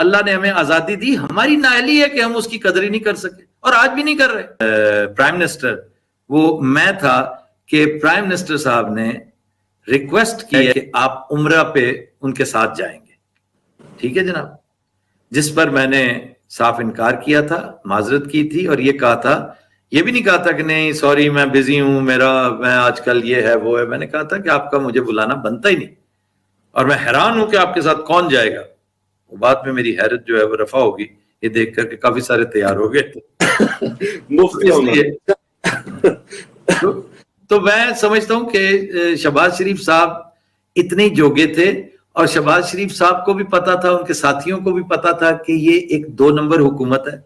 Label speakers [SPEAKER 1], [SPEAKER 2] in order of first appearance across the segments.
[SPEAKER 1] اللہ نے ہمیں آزادی دی, ہماری نااہلی ہے کہ ہم اس کی قدر ہی نہیں کر سکے, اور آج بھی نہیں کر رہے. پرائم منسٹر وہ میں تھا کہ پرائم منسٹر صاحب نے ریکویسٹ کی ہے کہ آپ عمرہ پہ ان کے ساتھ جائیں گے. ٹھیک ہے جناب, جس پر میں نے صاف انکار کیا تھا, معذرت کی تھی, اور یہ کہا تھا, یہ بھی نہیں کہا تھا کہ نہیں سوری میں بزی ہوں, میں آج کل یہ ہے وہ ہے. میں نے کہا تھا کہ آپ کا مجھے بلانا بنتا ہی نہیں, اور میں حیران ہوں کہ آپ کے ساتھ کون جائے گا. وہ بات میں میری حیرت جو ہے وہ رفع ہوگی یہ دیکھ کر کہ کافی سارے تیار ہو گئے تو میں سمجھتا ہوں کہ شہباز شریف صاحب اتنے جوگے تھے, اور شہباز شریف صاحب کو بھی پتا تھا, ان کے ساتھیوں کو بھی پتا تھا کہ یہ ایک 2 نمبر حکومت ہے,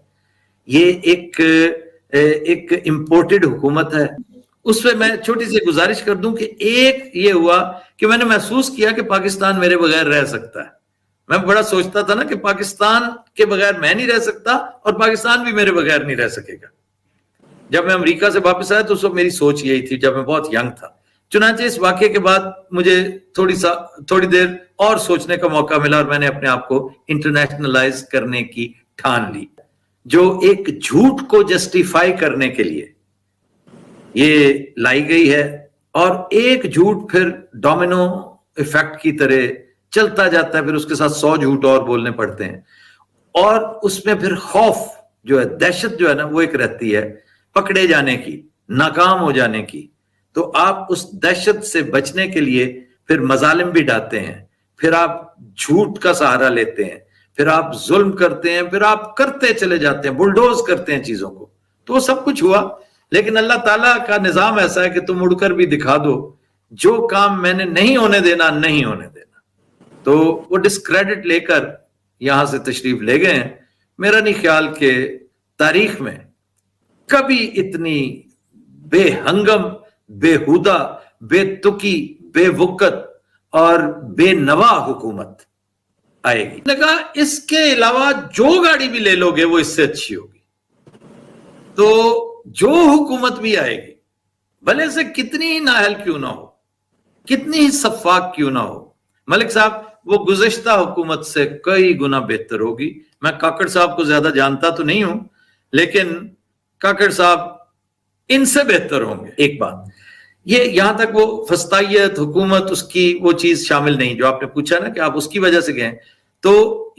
[SPEAKER 1] یہ ایک امپورٹڈ حکومت ہے. اس پہ میں چھوٹی سی گزارش کر دوں کہ ایک یہ ہوا کہ میں نے محسوس کیا کہ پاکستان میرے بغیر رہ سکتا ہے. میں بڑا سوچتا تھا نا کہ پاکستان کے بغیر میں نہیں رہ سکتا, اور پاکستان بھی میرے بغیر نہیں رہ سکے گا. جب میں امریکہ سے واپس آیا تو اس وقت میری سوچ یہی تھی, جب میں بہت ینگ تھا. چنانچہ اس واقعے کے بعد مجھے تھوڑی دیر اور سوچنے کا موقع ملا, اور میں نے اپنے آپ کو انٹرنیشنلائز کرنے کی ٹھان لی, جو ایک جھوٹ کو جسٹیفائی کرنے کے لیے یہ لائی گئی ہے. اور ایک جھوٹ پھر ڈومینو ایفیکٹ کی طرح چلتا جاتا ہے, پھر اس کے ساتھ 100 جھوٹ اور بولنے پڑتے ہیں, اور اس میں پھر خوف جو ہے, دہشت جو ہے نا, وہ ایک رہتی ہے پکڑے جانے کی, ناکام ہو جانے کی. تو آپ اس دہشت سے بچنے کے لیے پھر مظالم بھی ڈالتے ہیں, پھر آپ جھوٹ کا سہارا لیتے ہیں, پھر آپ ظلم کرتے ہیں, پھر آپ کرتے چلے جاتے ہیں, بلڈوز کرتے ہیں چیزوں کو. تو وہ سب کچھ ہوا, لیکن اللہ تعالیٰ کا نظام ایسا ہے کہ تم اڑ کر بھی دکھا دو, جو کام میں نے نہیں ہونے دینا نہیں ہونے دینا. تو وہ ڈسکریڈٹ لے کر یہاں سے تشریف لے گئے ہیں. میرا نہیں خیال کہ تاریخ میں کبھی اتنی بے ہنگم, بے ہودہ, بے تکی, بے وقت اور بے نوا حکومت آئے گی. لگا اس کے علاوہ جو گاڑی بھی لے لو گے وہ اس سے اچھی ہوگی. تو جو حکومت بھی آئے گی, بھلے سے کتنی ہی نااہل کیوں نہ ہو, کتنی ہی شفاف کیوں نہ ہو, ملک صاحب وہ گزشتہ حکومت سے کئی گنا بہتر ہوگی. میں کاکڑ صاحب کو زیادہ جانتا تو نہیں ہوں, لیکن کاکڑ صاحب ان سے بہتر ہوں گے. ایک بات یہ, یہاں تک وہ فسطائیت حکومت اس کی وہ چیز شامل نہیں جو آپ نے پوچھا نا کہ آپ اس کی وجہ سے گئے, تو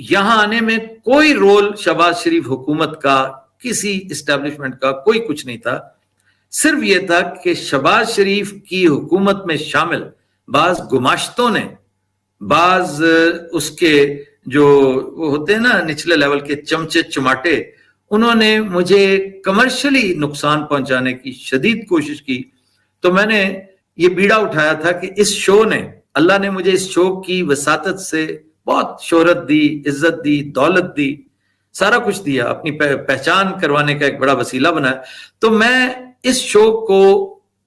[SPEAKER 1] یہاں آنے میں کوئی رول شہباز شریف حکومت کا, کسی اسٹیبلشمنٹ کا کوئی کچھ نہیں تھا. صرف یہ تھا کہ شہباز شریف کی حکومت میں شامل بعض گماشتوں نے, بعض اس کے جو وہ ہوتے ہیں نا نچلے لیول کے چمچے چماٹے, انہوں نے مجھے کمرشلی نقصان پہنچانے کی شدید کوشش کی. تو میں نے یہ بیڑا اٹھایا تھا کہ اس شو نے, اللہ نے مجھے اس شو کی وساطت سے بہت شہرت دی, عزت دی, دولت دی, سارا کچھ دیا, اپنی پہچان کروانے کا ایک بڑا وسیلہ بنایا. تو میں اس شو کو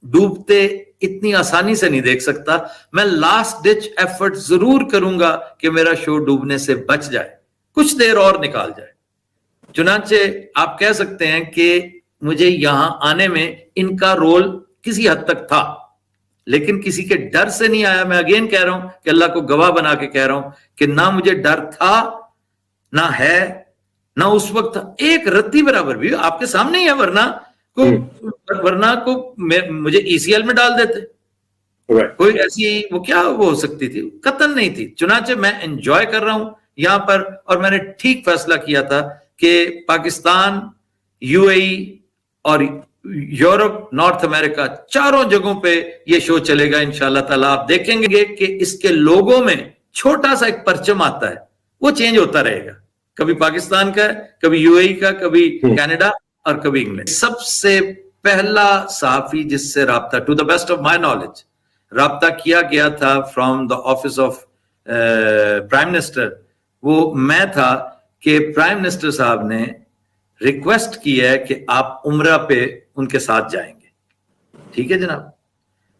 [SPEAKER 1] ڈوبتے اتنی آسانی سے نہیں دیکھ سکتا. میں لاسٹ ڈچ ایفرٹ ضرور کروں گا کہ میرا شو ڈوبنے سے بچ جائے, کچھ دیر اور نکال جائے. چنانچہ آپ کہہ سکتے ہیں کہ مجھے یہاں آنے میں ان کا رول کسی حد تک تھا, لیکن کسی کے ڈر سے نہیں آیا. میں اگین کہہ رہا ہوں کہ اللہ کو گواہ بنا کے کہہ رہا ہوں کہ نہ مجھے ڈر تھا, نہ ہے, نہ اس وقت ایک رتی برابر بھی. آپ کے سامنے ہی ہے, ورنہ کو مجھے ای سی ایل میں ڈال دیتے. کوئی ایسی وہ کیا وہ ہو سکتی تھی, قطعاً نہیں تھی. چنانچہ میں انجوائے کر رہا ہوں یہاں پر, اور میں نے ٹھیک فیصلہ کیا تھا کہ پاکستان, یو اے ای اور یورپ, نارتھ امریکہ, چاروں جگہوں پہ یہ شو چلے گا انشاءاللہ تعالیٰ. آپ دیکھیں گے کہ اس کے لوگوں میں چھوٹا سا ایک پرچم آتا ہے, وہ چینج ہوتا رہے گا. کبھی پاکستان کا ہے, کبھی یو اے ای کا, کبھی کینیڈا اور کبھی انگلینڈ. سب سے پہلا صحافی جس سے رابطہ, to the best of my knowledge, رابطہ کیا گیا تھا from the office of prime minister, وہ میں تھا کہ پرائم منسٹر صاحب نے ریکویسٹ کی ہے کہ آپ عمرہ پہ ان کے ساتھ جائیں گے. ٹھیک ہے جناب,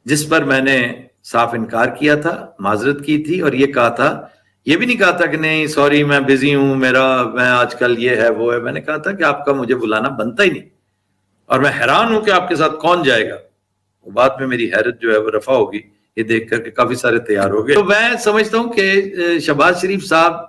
[SPEAKER 1] جس پر میں نے صاف انکار کیا تھا, معذرت کی تھی, اور یہ کہا تھا, یہ بھی نہیں کہا تھا کہ نہیں سوری میں بزی ہوں, میں آج کل یہ ہے وہ ہے. میں نے کہا تھا کہ آپ کا مجھے بلانا بنتا ہی نہیں, اور میں حیران ہوں کہ آپ کے ساتھ کون جائے گا. وہ بات میں میری حیرت جو ہے وہ رفع ہوگی یہ دیکھ کر کہ کافی سارے تیار ہو گئے. تو میں سمجھتا ہوں کہ شہباز شریف صاحب